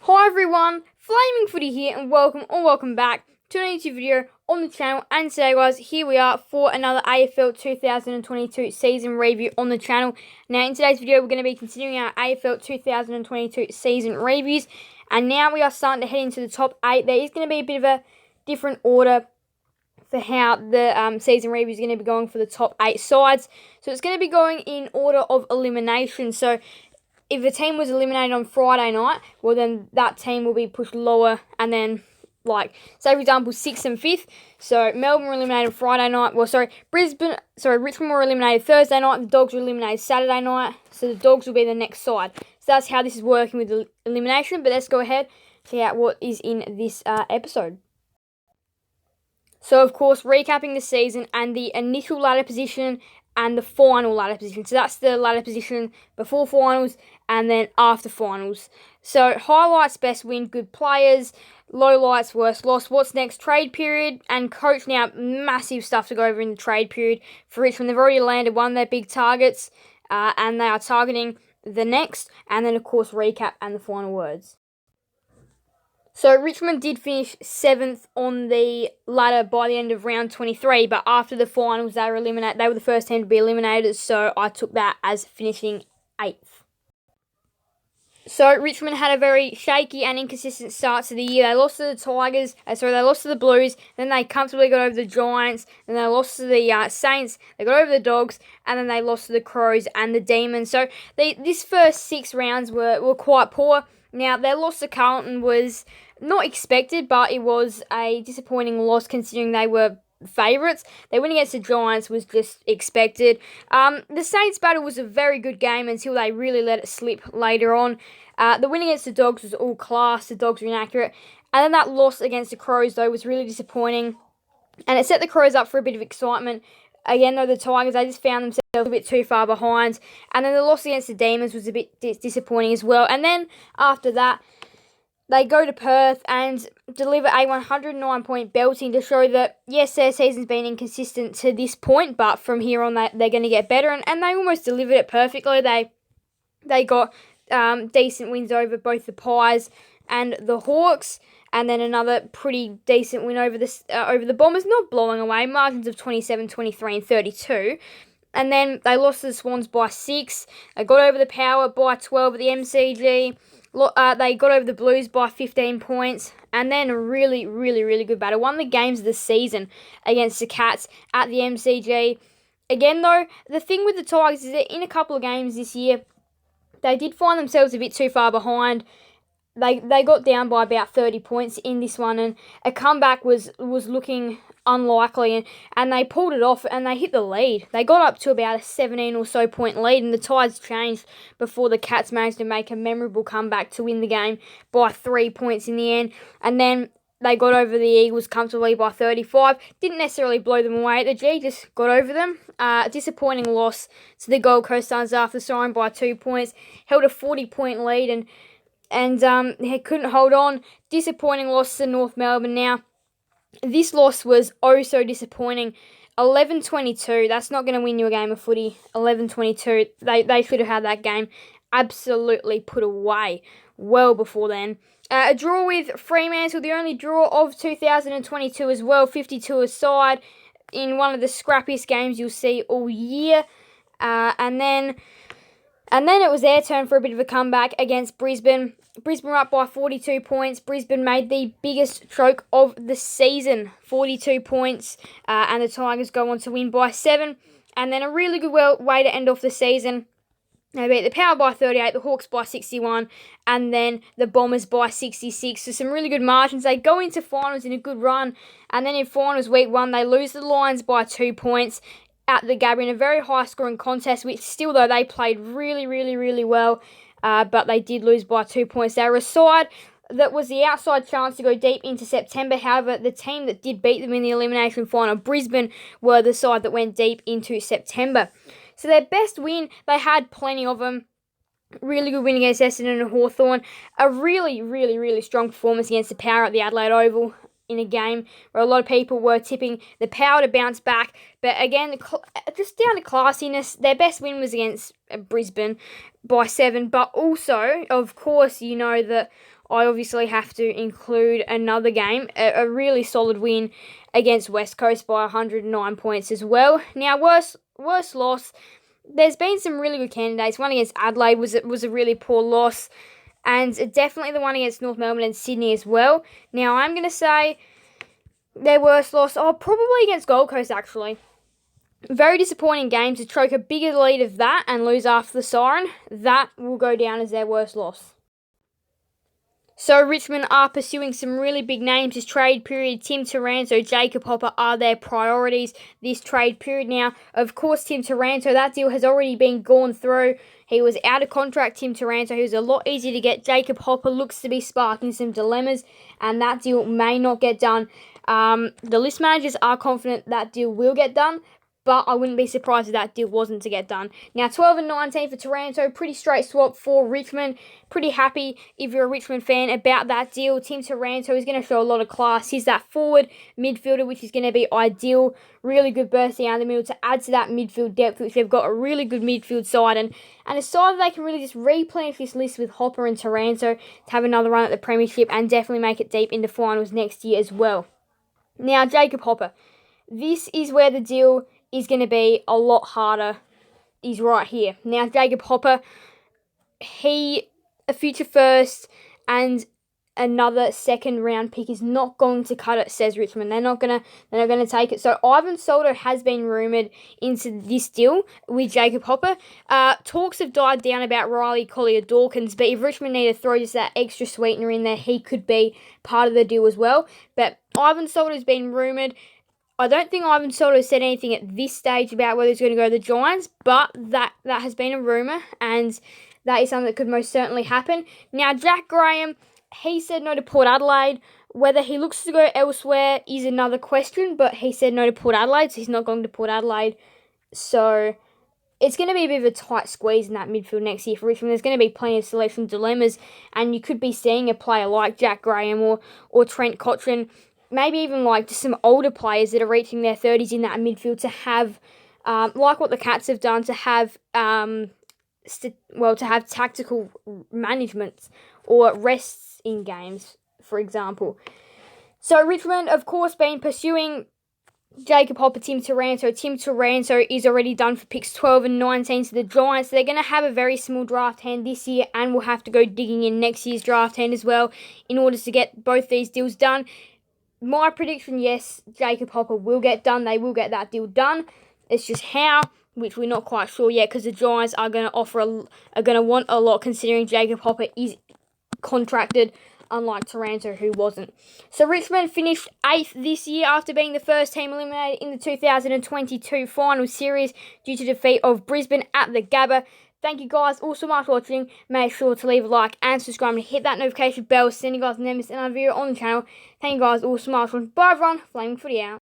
Hi everyone, Flaming Footy here and welcome back to a YouTube video on the channel. And today guys, here we are for another AFL 2022 season review on the channel. Now in today's video we're going to be continuing our AFL 2022 season reviews. And now we are starting to head into the top 8. There is going to be a bit of a different order for how the season review is going to be going for the top 8 sides. So it's going to be going in order of elimination. So if a team was eliminated on Friday night, well then that team will be pushed lower, and then say for example 6th and 5th. So Melbourne were eliminated Friday night. Richmond were eliminated Thursday night. The Dogs were eliminated Saturday night. So the Dogs will be the next side. So that's how this is working with the elimination. But let's go ahead and check out what is in this episode. So of course, recapping the season and the initial ladder position and the final ladder position. So that's the ladder position before finals and then after finals. So highlights, best win, good players. Lowlights, worst loss. What's next? Trade period and coach. Now, massive stuff to go over in the trade period for Richmond. They've already landed one of their big targets and they are targeting the next. And then, of course, recap and the final words. So Richmond did finish 7th on the ladder by the end of round 23, but after the finals they were eliminated. They were the first team to be eliminated, so I took that as finishing 8th. So Richmond had a very shaky and inconsistent start to the year. They lost to the they lost to the Blues, then they comfortably got over the Giants, then they lost to the Saints, they got over the Dogs, and then they lost to the Crows and the Demons. So this first 6 rounds were quite poor. Now, their loss to Carlton was not expected, but it was a disappointing loss considering they were favourites. Their win against the Giants was just expected. The Saints battle was a very good game until they really let it slip later on. The win against the Dogs was all class. The Dogs were inaccurate. And then that loss against the Crows, though, was really disappointing. And it set the Crows up for a bit of excitement. Again, though, the Tigers, they just found themselves a bit too far behind. And then the loss against the Demons was a bit disappointing as well. And then, after that, they go to Perth and deliver a 109-point belting to show that, yes, their season's been inconsistent to this point, but from here on, they're going to get better. And they almost delivered it perfectly. They got decent wins over both the Pies and the Hawks. And then another pretty decent win over the Bombers, not blowing away, margins of 27, 23, and 32. And then they lost to the Swans by 6. They got over the Power by 12 at the MCG. They got over the Blues by 15 points. And then a really, really, really good battle. Won the games of the season against the Cats at the MCG. Again, though, the thing with the Tigers is that in a couple of games this year, they did find themselves a bit too far behind. They got down by about 30 points in this one, and a comeback was looking unlikely, and they pulled it off and they hit the lead. They got up to about a 17 or so point lead, and the tides changed before the Cats managed to make a memorable comeback to win the game by 3 points in the end. And then they got over the Eagles comfortably by 35. Didn't necessarily blow them away at the G, just got over them. Disappointing loss to the Gold Coast Suns after scoring by 2 points. Held a 40-point lead and they couldn't hold on. Disappointing loss to North Melbourne. Now, this loss was oh so disappointing. 11-22. That's not going to win you a game of footy. 11-22. They should have had that game absolutely put away well before then. A draw with Fremantle, the only draw of 2022 as well. 52 aside in one of the scrappiest games you'll see all year. And then it was their turn for a bit of a comeback against Brisbane. Brisbane were up by 42 points. Brisbane made the biggest choke of the season, 42 points. And the Tigers go on to win by 7. And then a really good way to end off the season. They beat the Power by 38, the Hawks by 61, and then the Bombers by 66. So some really good margins. They go into finals in a good run. And then in finals week 1, they lose the Lions by 2 points at the Gabba in a very high-scoring contest, which still, though, they played really, really, really well, but they did lose by 2 points. They were a side that was the outside chance to go deep into September. However, the team that did beat them in the elimination final, Brisbane, were the side that went deep into September. So their best win, they had plenty of them. Really good win against Essendon and Hawthorn. A really, really, really strong performance against the Power at the Adelaide Oval. in a game where a lot of people were tipping the Power to bounce back. But again, just down to classiness, their best win was against Brisbane by 7. But also, of course, you know that I obviously have to include another game, a really solid win against West Coast by 109 points as well. Now, worst loss, there's been some really good candidates. One against Adelaide was a really poor loss, and definitely the one against North Melbourne and Sydney as well. Now, I'm going to say their worst loss, probably against Gold Coast, actually. Very disappointing game to choke a bigger lead of that and lose after the siren. That will go down as their worst loss. So Richmond are pursuing some really big names this trade period. Tim Taranto, Jacob Hopper are their priorities this trade period. Now, of course, Tim Taranto, that deal has already been gone through. He was out of contract, Tim Taranto. He was a lot easier to get. Jacob Hopper looks to be sparking some dilemmas, and that deal may not get done. The list managers are confident that deal will get done, but I wouldn't be surprised if that deal wasn't to get done. Now, 12 and 19 for Taranto. Pretty straight swap for Richmond. Pretty happy if you're a Richmond fan about that deal. Tim Taranto is going to show a lot of class. He's that forward midfielder, which is going to be ideal. Really good burst down the middle to add to that midfield depth, which they've got a really good midfield side. And a side that they can really just replenish this list with Hopper and Taranto to have another run at the Premiership and definitely make it deep into finals next year as well. Now, Jacob Hopper. This is where the deal is going to be a lot harder. He's right here. Now, Jacob Hopper, a future first and another second round pick is not going to cut it, says Richmond. They're not gonna take it. So Ivan Soldo has been rumoured into this deal with Jacob Hopper. Talks have died down about Riley Collier-Dawkins, but if Richmond need to throw just that extra sweetener in there, he could be part of the deal as well. But Ivan Soldo has been rumoured. I don't think Ivan Soldo said anything at this stage about whether he's going to go to the Giants, but that has been a rumour, and that is something that could most certainly happen. Now, Jack Graham, he said no to Port Adelaide. Whether he looks to go elsewhere is another question, but he said no to Port Adelaide, so he's not going to Port Adelaide. So it's going to be a bit of a tight squeeze in that midfield next year for Richmond. There's going to be plenty of selection dilemmas, and you could be seeing a player like Jack Graham or Trent Cotran, maybe even like just some older players that are reaching their 30s in that midfield to have, like what the Cats have done, to have tactical management or rests in games, for example. So Richmond, of course, been pursuing Jacob Hopper, Tim Taranto. Tim Taranto is already done for picks 12 and 19 to the Giants. They're going to have a very small draft hand this year and will have to go digging in next year's draft hand as well in order to get both these deals done. My prediction, yes, Jacob Hopper will get done. They will get that deal done. It's just how, which we're not quite sure yet, because the Giants are going to want a lot, considering Jacob Hopper is contracted, unlike Taranto, who wasn't. So Richmond finished 8th this year after being the first team eliminated in the 2022 final series due to defeat of Brisbane at the Gabba. Thank you guys all so much for watching. Make sure to leave a like and subscribe and hit that notification bell so you guys never miss another video on the channel. Thank you guys all so much for watching. Bye everyone. Flaming Footy out.